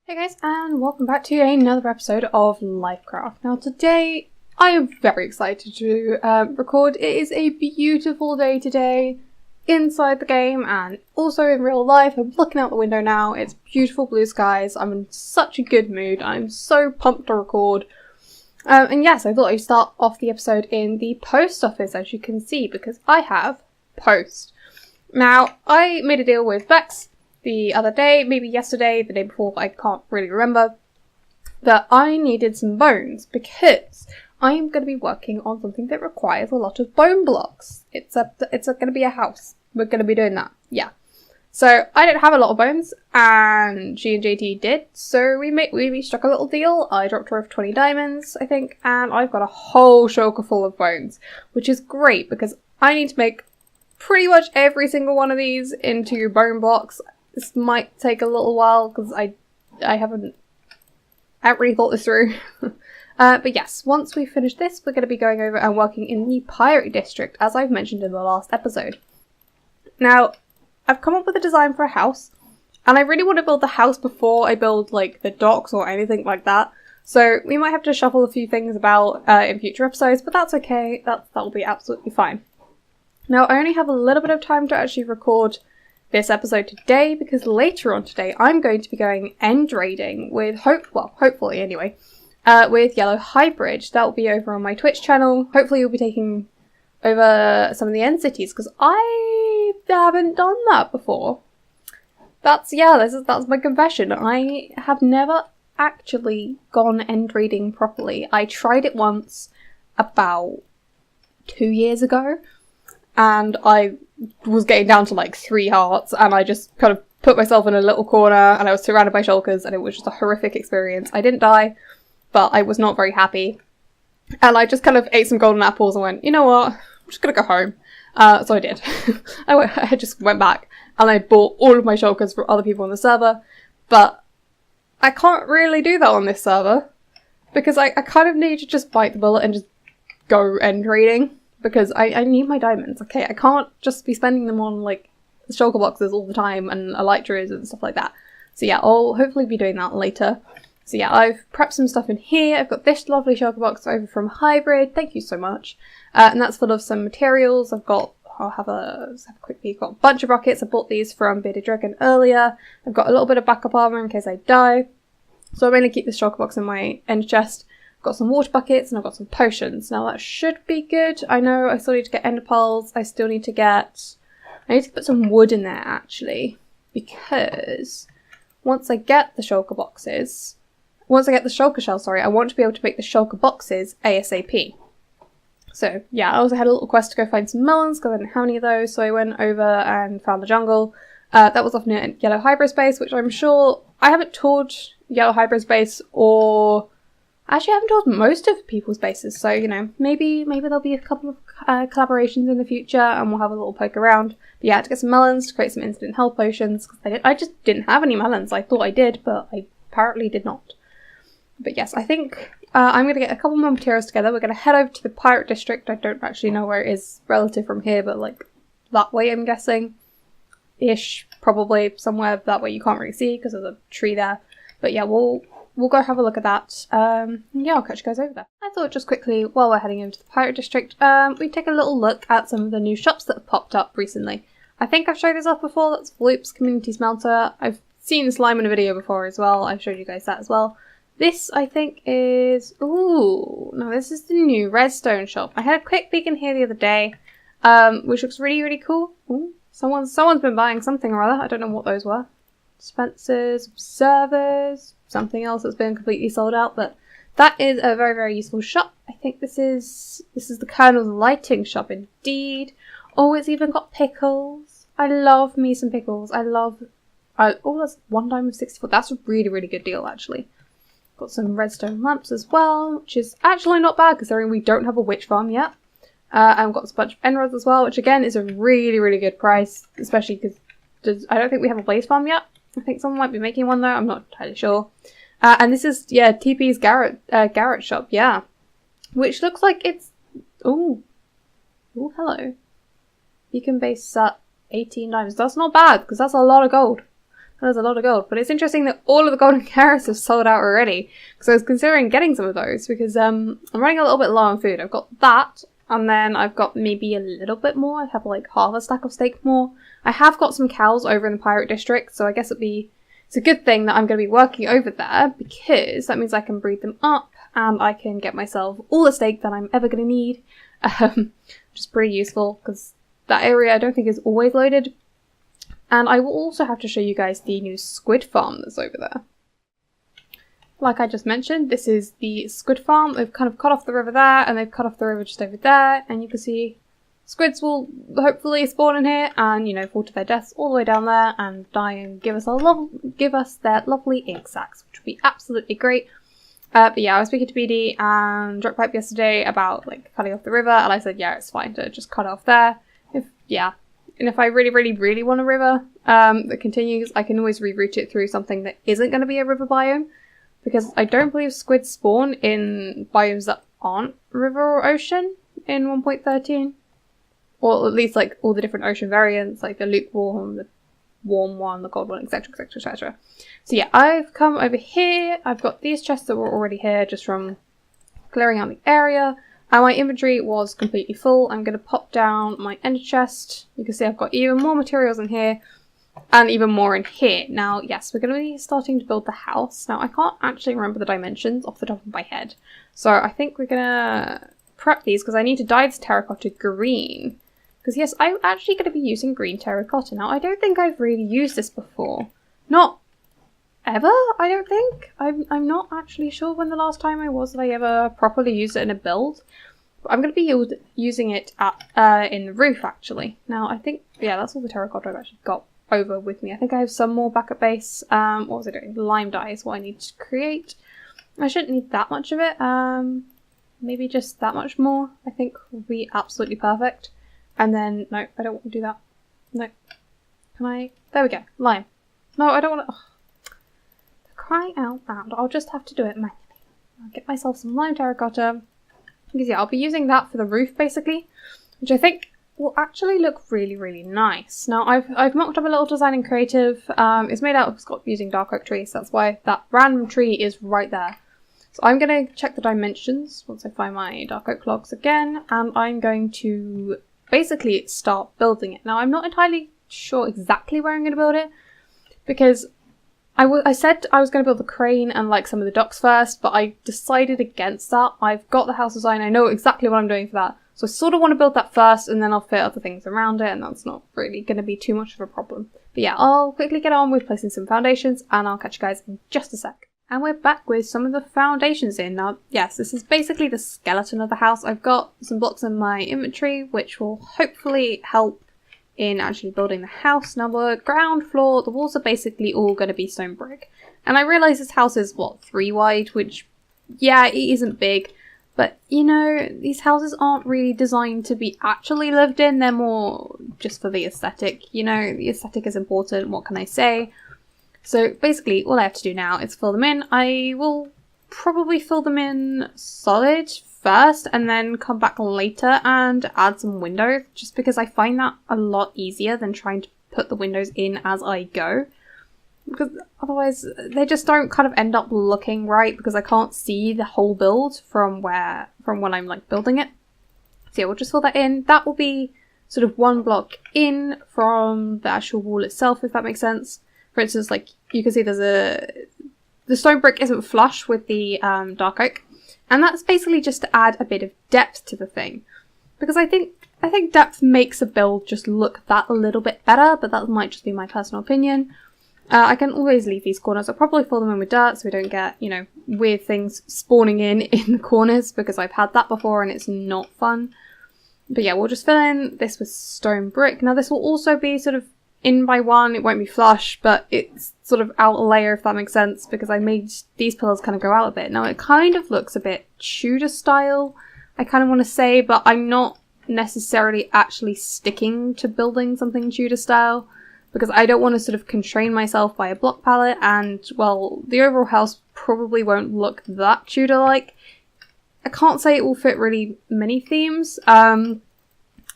Hey guys, and welcome back to another episode of Lyfcraft. Now today, I am very excited to record. It is a beautiful day today, inside the game and also in real life. I'm looking out the window now, it's beautiful blue skies, I'm in such a good mood, I'm so pumped to record. And yes, I thought I'd start off the episode in the post office, as you can see, because I have post. Now, I made a deal with Bex the other day, maybe yesterday, the day before, I can't really remember, that I needed some bones because I am going to be working on something that requires a lot of bone blocks. It's going to be a house. We're going to be doing that. Yeah. So I don't have a lot of bones, and she and JT did. So we struck a little deal. I dropped her off 20 diamonds, I think, and I've got a whole shulker full of bones, which is great because I need to make pretty much every single one of these into bone blocks. This might take a little while because I haven't really thought this through. But yes, once we finish this, we're going to be going over and working in the Pirate District, as I've mentioned in the last episode. Now, I've come up with a design for a house, and I really want to build the house before I build, like, the docks or anything like that. So we might have to shuffle a few things about in future episodes, but that's okay. That'll be absolutely fine. Now, I only have a little bit of time to actually record this episode today, because later on today I'm going to be going end raiding with hopefully anyway, with YellowHybrid. That will be over on my Twitch channel. Hopefully you'll be taking over some of the end cities, because I haven't done that before. That's my confession. I have never actually gone end raiding properly. I tried it once about 2 years ago, and I was getting down to like 3 hearts, and I just kind of put myself in a little corner, and I was surrounded by shulkers, and it was just a horrific experience. I didn't die, but I was not very happy. And I just kind of ate some golden apples and went, you know what, I'm just gonna go home. So I did. I just went back, and I bought all of my shulkers from other people on the server, but I can't really do that on this server, because I kind of need to just bite the bullet and just go end raiding. Because I need my diamonds, okay? I can't just be spending them on, like, the shulker boxes all the time and elytras and stuff like that. So yeah, I'll hopefully be doing that later. So yeah, I've prepped some stuff in here. I've got this lovely shulker box over from Hybrid. Thank you so much. And that's full of some materials. I'll have a quick peek. I've got a bunch of rockets. I bought these from Bearded Dragon earlier. I've got a little bit of backup armor in case I die. So I'm going to keep this shulker box in my end chest. Got some water buckets, and I've got some potions. Now that should be good. I know I still need to get ender pearls. I need to put some wood in there actually, because once I get the shulker shell, I want to be able to make the shulker boxes ASAP. So yeah, I also had a little quest to go find some melons because I didn't have any of those, so I went over and found the jungle. That was off near YellowHybrid base, which I'm sure I haven't toured YellowHybrid base, or actually, I haven't told most of people's bases, so, you know, maybe there'll be a couple of collaborations in the future, and we'll have a little poke around. But yeah, I had to get some melons to create some instant health potions, because I just didn't have any melons. I thought I did, but I apparently did not. But yes, I think I'm going to get a couple more materials together. We're going to head over to the Pirate District. I don't actually know where it is relative from here, but, like, that way, I'm guessing. Ish, probably, somewhere that way you can't really see, because there's a tree there. But yeah, we'll go have a look at that. Yeah, I'll catch you guys over there. I thought just quickly, while we're heading into the Pirate District, we'd take a little look at some of the new shops that have popped up recently. I think I've showed this off before. That's Vloop's Community Smelter. I've seen the slime in a video before as well. I've showed you guys that as well. This, I think, is... Ooh, no, this is the new redstone shop. I had a quick peek in here the other day, which looks really, really cool. Ooh, someone's been buying something or other. I don't know what those were. Dispensers, observers, something else that's been completely sold out, but that is a very, very useful shop. I think this is TheKernal's lighting shop indeed. Oh, it's even got pickles. I love me some pickles. Oh, that's 1 diamond 64. That's a really, really good deal actually. Got some redstone lamps as well, which is actually not bad considering we don't have a witch farm yet. And we've got a bunch of emeralds as well, which again is a really, really good price, especially because I don't think we have a blaze farm yet. I think someone might be making one though, I'm not entirely sure. And this is, yeah, TP's Garrett shop, yeah. Which looks like it's... Ooh, hello. You can base 18 diamonds. That's not bad, because that's a lot of gold. There's a lot of gold, but it's interesting that all of the golden carrots have sold out already. Because I was considering getting some of those because I'm running a little bit low on food. I've got that, and then I've got maybe a little bit more. I have like half a stack of steak more. I have got some cows over in the pirate district, so I guess it's a good thing that I'm going to be working over there because that means I can breed them up and I can get myself all the steak that I'm ever going to need, which is pretty useful because that area I don't think is always loaded. And I will also have to show you guys the new squid farm that's over there. Like I just mentioned, this is the squid farm. They've kind of cut off the river there, and they've cut off the river just over there, and you can see squids will hopefully spawn in here and, you know, fall to their deaths all the way down there and die and give us their lovely ink sacs, which would be absolutely great. But yeah, I was speaking to BD and TruckPipe yesterday about like cutting off the river, and I said, yeah, it's fine to just cut off there. And if I really want a river that continues, I can always reroute it through something that isn't going to be a river biome. Because I don't believe squids spawn in biomes that aren't river or ocean in 1.13. Or at least like all the different ocean variants, like the lukewarm, the warm one, the cold one, etc, etc, etc. So yeah, I've come over here. I've got these chests that were already here just from clearing out the area. And my inventory was completely full. I'm going to pop down my ender chest. You can see I've got even more materials in here and even more in here. Now, yes, we're going to be starting to build the house. Now, I can't actually remember the dimensions off the top of my head. So I think we're going to prep these because I need to dye this terracotta green. Because yes, I'm actually going to be using green terracotta. Now, I don't think I've really used this before. Not ever, I don't think. I'm not actually sure when the last time that I ever properly used it in a build. But I'm going to be using it in the roof, actually. Now, I think, yeah, that's all the terracotta I've actually got over with me. I think I have some more back at base. What was I doing? Lime dye is what I need to create. I shouldn't need that much of it. Maybe just that much more, I think would be absolutely perfect. And then, no, I don't want to do that. No. Can I? There we go. Lime. No, I don't want to. Crying out loud. I'll just have to do it manually. I'll get myself some lime terracotta. Because yeah, I'll be using that for the roof basically, which I think will actually look really nice. Now I've mocked up a little design in creative. It's made out of using dark oak trees. That's why that random tree is right there. So I'm going to check the dimensions once I find my dark oak logs again, and I'm going to basically start building it. Now I'm not entirely sure exactly where I'm going to build it because I said I was going to build the crane and like some of the docks first, but I decided against that. I've got the house design. I know exactly what I'm doing for that. So I sort of want to build that first and then I'll fit other things around it, and that's not really going to be too much of a problem. But yeah, I'll quickly get on with placing some foundations and I'll catch you guys in just a sec. And we're back with some of the foundations in. Now, yes, this is basically the skeleton of the house. I've got some blocks in my inventory which will hopefully help in actually building the house. Now, the ground floor, the walls are basically all going to be stone brick. And I realise this house is, what, 3 wide, which, yeah, it isn't big. But, you know, these houses aren't really designed to be actually lived in. They're more just for the aesthetic. You know, the aesthetic is important. What can I say? So basically, all I have to do now is fill them in. I will probably fill them in solid first and then come back later and add some windows, just because I find that a lot easier than trying to put the windows in as I go. Because otherwise they just don't kind of end up looking right because I can't see the whole build from when I'm like building it. So yeah, we'll just fill that in. That will be sort of 1 block in from the actual wall itself, if that makes sense. For instance, like you can see the stone brick isn't flush with the dark oak. And that's basically just to add a bit of depth to the thing. Because I think depth makes a build just look that a little bit better, but that might just be my personal opinion. I can always leave these corners. I'll probably fill them in with dirt so we don't get, you know, weird things spawning in the corners, because I've had that before and it's not fun. But yeah, we'll just fill in this with stone brick. Now this will also be sort of in by 1. It won't be flush, but it's sort of out a layer, if that makes sense, because I made these pillars kind of go out a bit. Now it kind of looks a bit Tudor style, I kind of want to say, but I'm not necessarily actually sticking to building something Tudor style, because I don't want to sort of constrain myself by a block palette, and, well, the overall house probably won't look that Tudor-like. I can't say it will fit really many themes.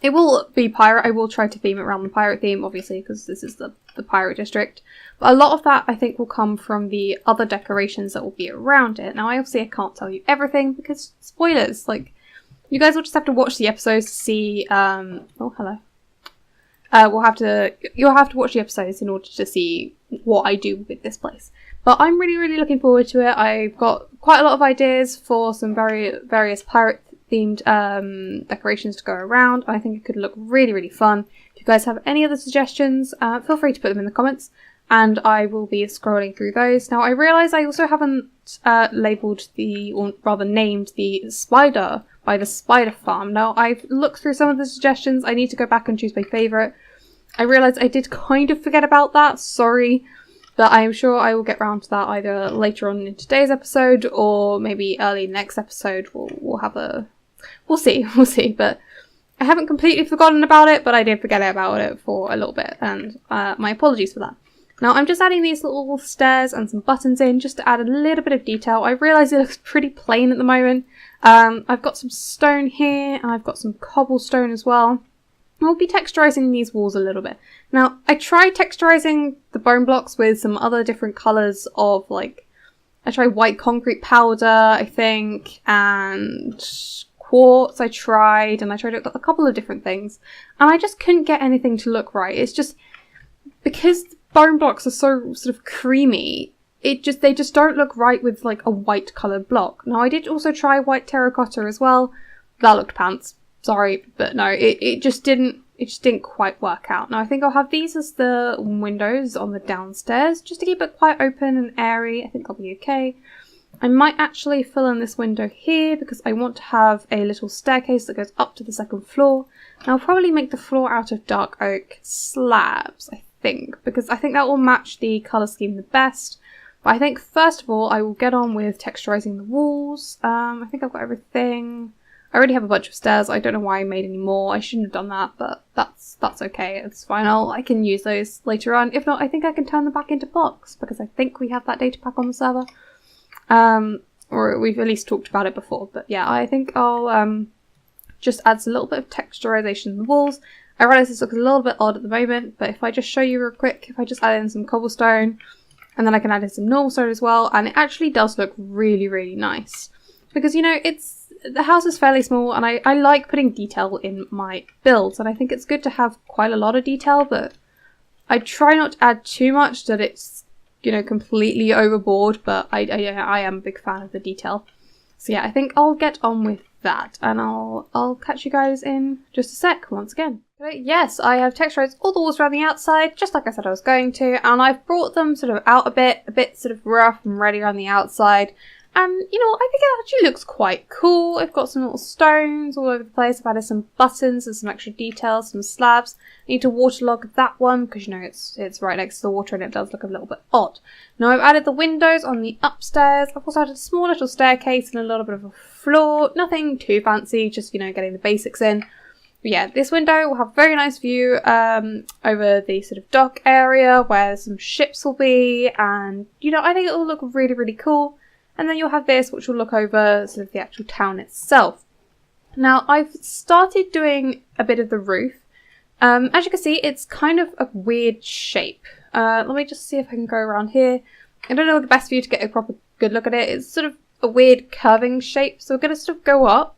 It will be pirate. I will try to theme it around the pirate theme, obviously, because this is the pirate district. But a lot of that, I think, will come from the other decorations that will be around it. Now, I can't tell you everything, because spoilers. Like, you guys will just have to watch the episodes to see, oh, hello. You'll have to watch the episodes in order to see what I do with this place. But I'm really, really looking forward to it. I've got quite a lot of ideas for some various pirate themed decorations to go around. I think it could look really, really fun. If you guys have any other suggestions, feel free to put them in the comments, and I will be scrolling through those. Now, I realise I also haven't named the spider by the spider farm. Now, I've looked through some of the suggestions. I need to go back and choose my favourite. I realise I did kind of forget about that, sorry, but I am sure I will get round to that either later on in today's episode or maybe early next episode. We'll see, but I haven't completely forgotten about it, but I did forget about it for a little bit, and my apologies for that. Now, I'm just adding these little stairs and some buttons in just to add a little bit of detail. I realise it looks pretty plain at the moment. I've got some stone here, and I've got some cobblestone as well. I'll be texturising these walls a little bit. Now, I tried texturising the bone blocks with some other different colours of, like, I tried white concrete powder, I think, and quartz I tried a couple of different things, and I just couldn't get anything to look right. It's just, because the bone blocks are so sort of creamy, they just don't look right with, like, a white coloured block. Now, I did also try white terracotta as well. That looked pants. Sorry, but no, it just didn't quite work out. Now, I think I'll have these as the windows on the downstairs, just to keep it quite open and airy. I think I'll be okay. I might actually fill in this window here because I want to have a little staircase that goes up to the second floor. And I'll probably make the floor out of dark oak slabs, I think, because I think that will match the colour scheme the best. But I think first of all, I will get on with texturising the walls. I think I've got everything. I already have a bunch of stairs. I don't know why I made any more. I shouldn't have done that, but that's okay. It's fine. I can use those later on. If not, I think I can turn them back into blocks because I think we have that data pack on the server. Or we've at least talked about it before. But yeah, I think I'll just add a little bit of texturization in the walls. I realise this looks a little bit odd at the moment, but if I just show you real quick, if I just add in some cobblestone, and then I can add in some normal stone as well, and it actually does look really, really nice. Because, you know, the house is fairly small, and I like putting detail in my builds, and I think it's good to have quite a lot of detail, but I try not to add too much that it's, you know, completely overboard, but I am a big fan of the detail. So yeah, I think I'll get on with that, and I'll catch you guys in just a sec once again. Okay, yes, I have texturized all the walls around the outside, just like I said I was going to, and I've brought them sort of out a bit sort of rough and ready around the outside. And, you know, I think it actually looks quite cool. I've got some little stones all over the place. I've added some buttons and some extra details, some slabs. I need to waterlog that one because, you know, it's right next to the water and it does look a little bit odd. Now, I've added the windows on the upstairs. I've also added a small little staircase and a little bit of a floor. Nothing too fancy, just, you know, getting the basics in. But yeah, this window will have a very nice view over the sort of dock area where some ships will be. And, you know, I think it will look really, really cool. And then you'll have this, which will look over sort of the actual town itself. Now, I've started doing a bit of the roof. As you can see, it's kind of a weird shape. Let me just see if I can go around here. I don't know the best view to get a proper good look at it. It's sort of a weird curving shape. So we're going to sort of go up.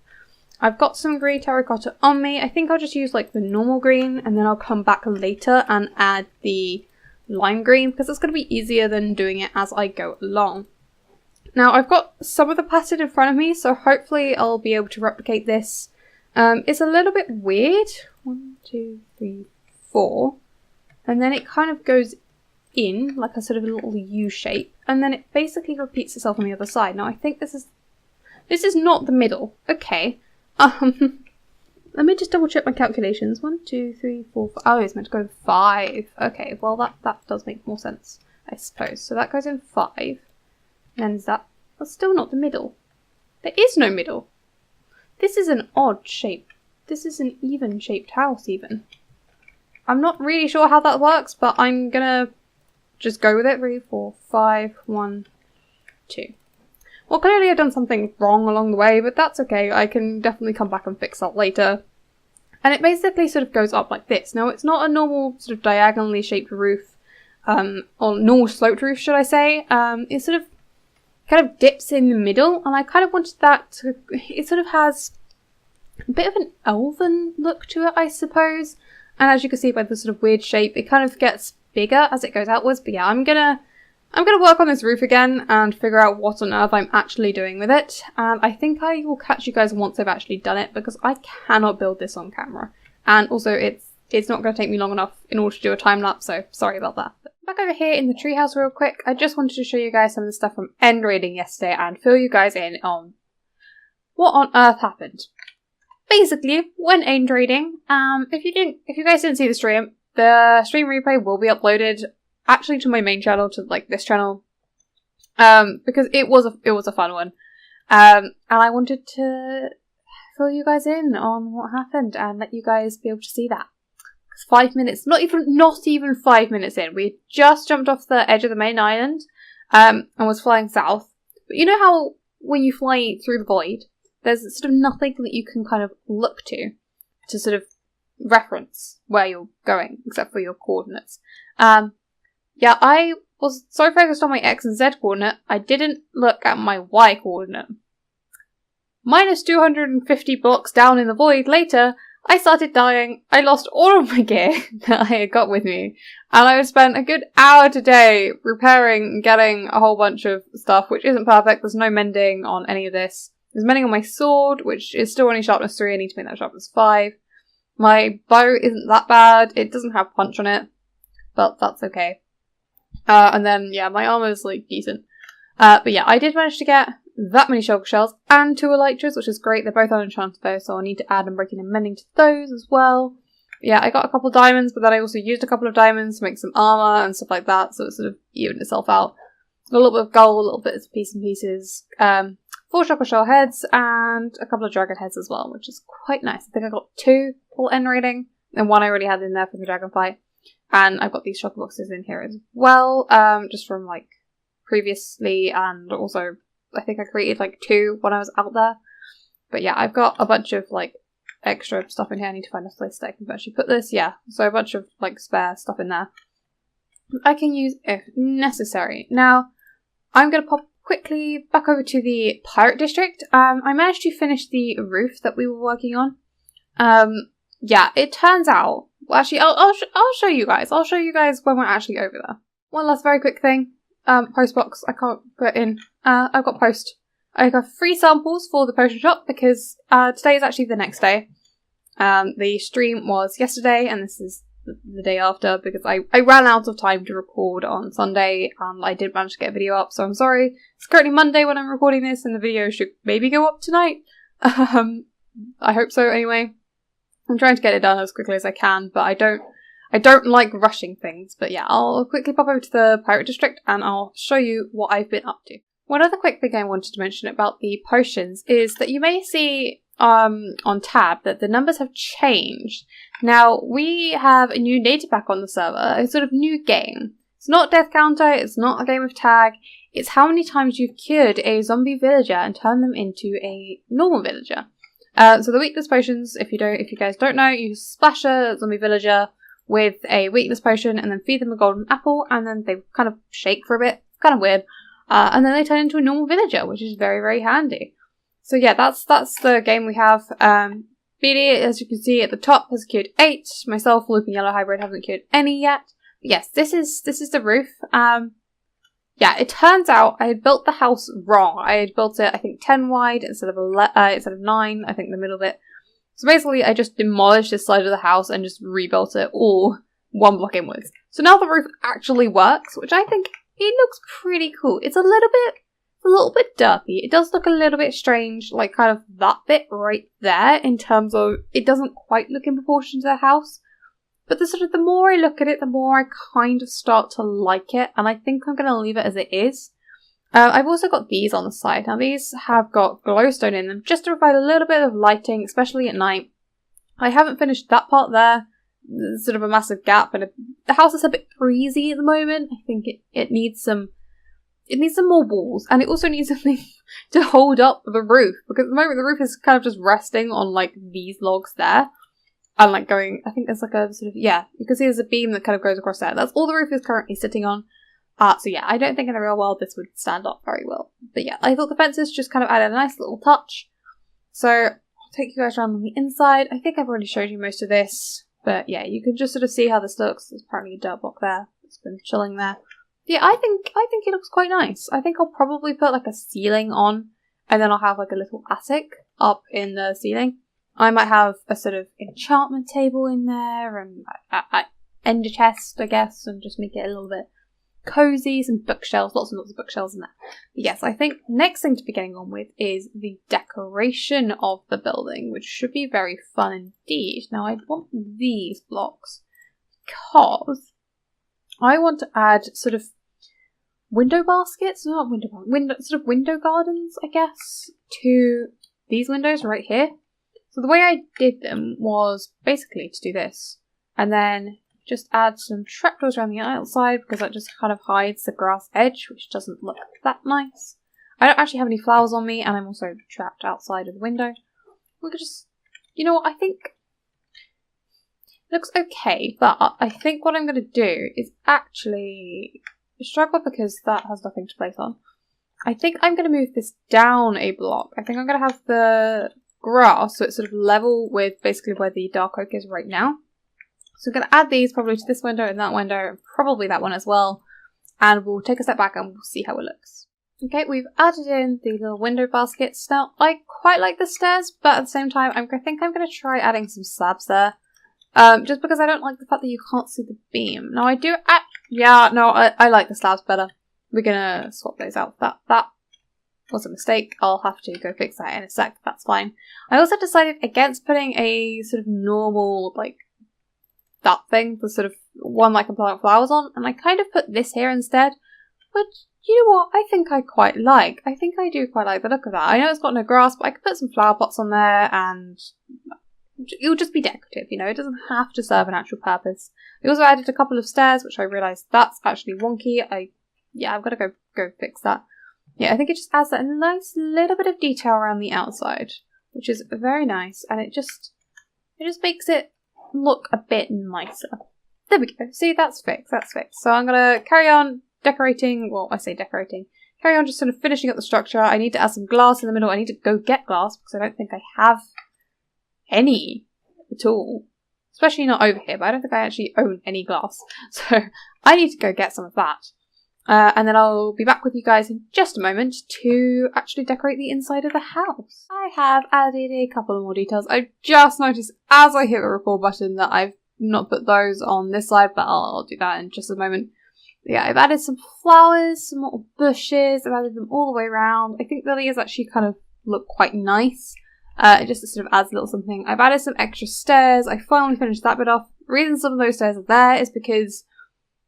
I've got some green terracotta on me. I think I'll just use like the normal green, and then I'll come back later and add the lime green because it's going to be easier than doing it as I go along. Now, I've got some of the pattern in front of me, so hopefully I'll be able to replicate this. It's a little bit weird. 1, 2, 3, 4. And then it kind of goes in, like a sort of a little U shape. And then it basically repeats itself on the other side. Now, I think this is not the middle. Okay. Let me just double check my calculations. 1, 2, 3, 4, 5. Oh, it's meant to go in 5. Okay, well, that does make more sense, I suppose. So that goes in 5. And that's still not the middle. There is no middle. This is an odd shape. This is an even shaped house even. I'm not really sure how that works, but I'm gonna just go with it. 3, 4, 5, 1, 2. Well, clearly I've done something wrong along the way, but that's okay. I can definitely come back and fix that later. And it basically sort of goes up like this. Now, it's not a normal sort of diagonally shaped roof, or normal sloped roof, should I say. It sort of kind of dips in the middle, and I kind of wanted that to, it sort of has a bit of an elven look to it, I suppose. And as you can see by the sort of weird shape, it kind of gets bigger as it goes outwards. But yeah, I'm gonna work on this roof again and figure out what on earth I'm actually doing with it. And I think I will catch you guys once I've actually done it, because I cannot build this on camera. And also it's not going to take me long enough in order to do a time lapse, so sorry about that. But back over here in the treehouse real quick, I just wanted to show you guys some of the stuff from end raiding yesterday and fill you guys in on what on earth happened. Basically, when end raiding, if you guys didn't see the stream replay will be uploaded actually to my main channel, to like this channel, because it was a fun one, and I wanted to fill you guys in on what happened and let you guys be able to see that. 5 minutes, not even 5 minutes in, we had just jumped off the edge of the main island, and was flying south. But you know how when you fly through the void, there's sort of nothing that you can kind of look to sort of reference where you're going, except for your coordinates. Yeah, I was so focused on my X and Z coordinate, I didn't look at my Y coordinate. Minus 250 blocks down in the void later, I started dying. I lost all of my gear that I had got with me, and I would spend a good hour today repairing and getting a whole bunch of stuff, which isn't perfect. There's no mending on any of this. There's mending on my sword, which is still only sharpness 3. I need to make that sharpness 5. My bow isn't that bad. It doesn't have punch on it, but that's okay. And then, yeah, my armor's, like, decent. But yeah, I did manage to get that many shulker shells and 2 elytras, which is great. They're both unenchanted though, so I'll need to add unbreaking and mending to those as well. Yeah, I got a couple diamonds, but then I also used a couple of diamonds to make some armor and stuff like that, so it sort of evened itself out. A little bit of gold, a little bit of piece and pieces. 4 shulker shell heads and a couple of dragon heads as well, which is quite nice. I think I got 2 full end rating, and 1 I already had in there for the dragon fight. And I've got these shulker boxes in here as well, just from like previously, and also I think I created like 2 when I was out there. But yeah, I've got a bunch of like extra stuff in here. I need to find a place that I can actually put this. Yeah, so a bunch of like spare stuff in there I can use if necessary. Now, I'm going to pop quickly back over to the pirate district. I managed to finish the roof that we were working on. Yeah, it turns out, well, actually, I'll show you guys. I'll show you guys when we're actually over there. One last very quick thing. Post box, I can't put in. I've got post. I got free samples for the potion shop because today is actually the next day. The stream was yesterday and this is the day after because I ran out of time to record on Sunday and I didn't manage to get a video up, so I'm sorry. It's currently Monday when I'm recording this and the video should maybe go up tonight. I hope so anyway. I'm trying to get it done as quickly as I can, but I don't like rushing things. But yeah, I'll quickly pop over to the pirate district and I'll show you what I've been up to. One other quick thing I wanted to mention about the potions is that you may see on tab that the numbers have changed. Now, we have a new data pack on the server, a sort of new game. It's not death counter, it's not a game of tag, it's how many times you've cured a zombie villager and turned them into a normal villager. So the weakness potions, if you guys don't know, you splash a zombie villager with a weakness potion and then feed them a golden apple and then they kind of shake for a bit, kind of weird, and then they turn into a normal villager, which is very, very handy. So yeah, that's the game we have. BD, as you can see at the top, has cured 8. Myself, Vloop, and YellowHybrid haven't cured any yet. But yes, this is the roof. Yeah, it turns out I had built the house wrong. I had built it, I think, 10 wide instead of 9. I think the middle bit. So basically, I just demolished this side of the house and just rebuilt it all 1 block inwards. So now the roof actually works, which I think it looks pretty cool. It's a little bit derpy. It does look a little bit strange, like kind of that bit right there in terms of it doesn't quite look in proportion to the house. But the more I look at it, the more I kind of start to like it, and I think I'm going to leave it as it is. I've also got these on the side. Now these have got glowstone in them just to provide a little bit of lighting, especially at night. I haven't finished that part there. There's sort of a massive gap, and the house is a bit breezy at the moment. I think it needs some more walls, and it also needs something to hold up the roof, because at the moment the roof is kind of just resting on like these logs there. And like going, I think there's like a sort of, yeah, you can see there's a beam that kind of goes across there. That's all the roof is currently sitting on. So yeah, I don't think in the real world this would stand up very well. But yeah, I thought the fences just kind of added a nice little touch. So I'll take you guys around on the inside. I think I've already showed you most of this. But yeah, you can just sort of see how this looks. There's apparently a dirt block there. It's been chilling there. Yeah, I think it looks quite nice. I think I'll probably put like a ceiling on, and then I'll have like a little attic up in the ceiling. I might have a sort of enchantment table in there, and ender chest, I guess, and just make it a little bit cozy. Some bookshelves, lots and lots of bookshelves in there. But yes, I think next thing to be getting on with is the decoration of the building, which should be very fun indeed. Now I want these blocks because I want to add sort of window baskets, not sort of window gardens, I guess, to these windows right here. So the way I did them was basically to do this, and then just add some trapdoors around the outside because that just kind of hides the grass edge, which doesn't look that nice. I don't actually have any flowers on me, and I'm also trapped outside of the window. We could just, you know what, I think it looks okay, but I think what I'm going to do is actually struggle because that has nothing to place on. I think I'm going to move this down a block. I think I'm going to have the grass so it's sort of level with basically where the dark oak is right now. So I'm going to add these probably to this window and that window, and probably that one as well. And we'll take a step back and we'll see how it looks. Okay, we've added in the little window baskets. Now, I quite like the stairs, but at the same time, I think I'm going to try adding some slabs there. Just because I don't like the fact that you can't see the beam. Now, I do I like the slabs better. We're going to swap those out. That was a mistake. I'll have to go fix that in a sec. That's fine. I also decided against putting a sort of normal, like, that thing, the sort of one like I can plant flowers on, and I kind of put this here instead, which, you know what, I think I quite like. I think I do quite like the look of that. I know it's got no grass, but I could put some flower pots on there, and it'll just be decorative, you know, it doesn't have to serve an actual purpose. I also added a couple of stairs, which I realised that's actually wonky. I've got to go fix that. Yeah, I think it just adds that nice little bit of detail around the outside, which is very nice, and it just makes it look a bit nicer. There we go. See, that's fixed. So I'm gonna carry on decorating. Well, I say decorating. Carry on just sort of finishing up the structure. I need to add some glass in the middle. I need to go get glass because I don't think I have any at all. Especially not over here, but I don't think I actually own any glass. So I need to go get some of that. And then I'll be back with you guys in just a moment to actually decorate the inside of the house. I have added a couple of more details. I just noticed as I hit the record button that I've not put those on this side, but I'll do that in just a moment. Yeah, I've added some flowers, some more bushes. I've added them all the way around. I think the leaves actually kind of look quite nice. It just sort of adds a little something. I've added some extra stairs. I finally finished that bit off. The reason some of those stairs are there is because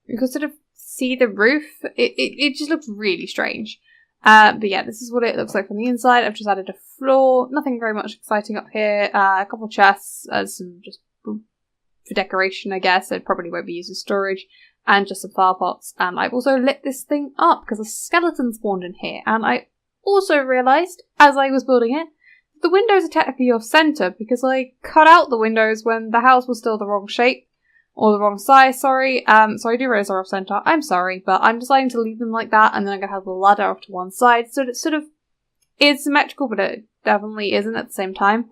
you can sort of see the roof. It just looks really strange. But yeah, this is what it looks like from the inside. I've just added a floor. Nothing very much exciting up here. A couple of chests, some just for decoration, I guess. It probably won't be used as storage. And just some flower pots. I've also lit this thing up because a skeleton spawned in here. And I also realised, as I was building it, the windows are technically off centre because I cut out the windows when the house was still the wrong shape. Or the wrong size, sorry. So I do realise they're off centre. I'm sorry, but I'm deciding to leave them like that, and then I'm going to have the ladder off to one side, so it sort of is symmetrical, but it definitely isn't at the same time.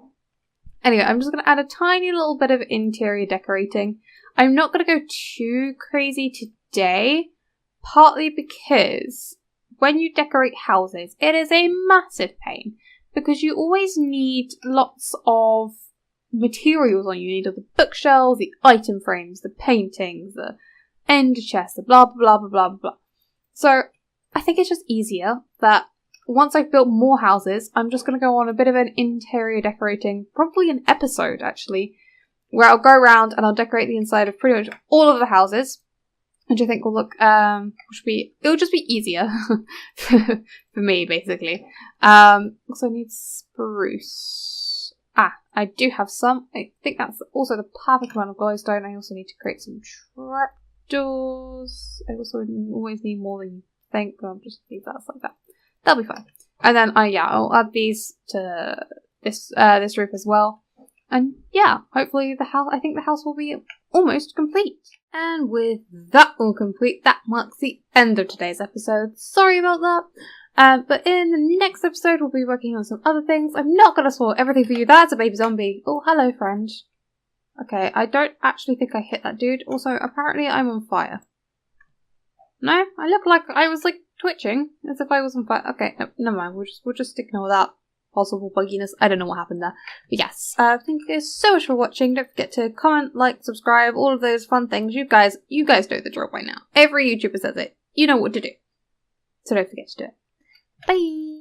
Anyway, I'm just going to add a tiny little bit of interior decorating. I'm not going to go too crazy today, partly because when you decorate houses, it is a massive pain, because you always need lots of materials on you. You need all the bookshelves, the item frames, the paintings, the end chests, the blah blah blah blah blah blah. So I think it's just easier that once I've built more houses, I'm just going to go on a bit of an interior decorating, probably an episode actually, where I'll go around and I'll decorate the inside of pretty much all of the houses, which I think will look it'll just be easier for me basically. Also I need spruce. I do have some. I think that's also the perfect amount of glowstone. I also need to create some trapdoors. I also always need more than you think, but I'll just leave that like that. That'll be fine. And then, I'll add these to this roof as well. And yeah, hopefully I think the house will be almost complete. And with that all complete, that marks the end of today's episode. Sorry about that. But in the next episode, we'll be working on some other things. I'm not going to spoil everything for you. That's a baby zombie. Oh, hello, friend. Okay, I don't actually think I hit that dude. Also, apparently I'm on fire. No? I look like I was, like, twitching. As if I was on fire. Okay, no, never mind. We'll just ignore that possible bugginess. I don't know what happened there. But yes, thank you guys so much for watching. Don't forget to comment, like, subscribe, all of those fun things. You guys know the drill by now. Every YouTuber says it. You know what to do. So don't forget to do it. Bye!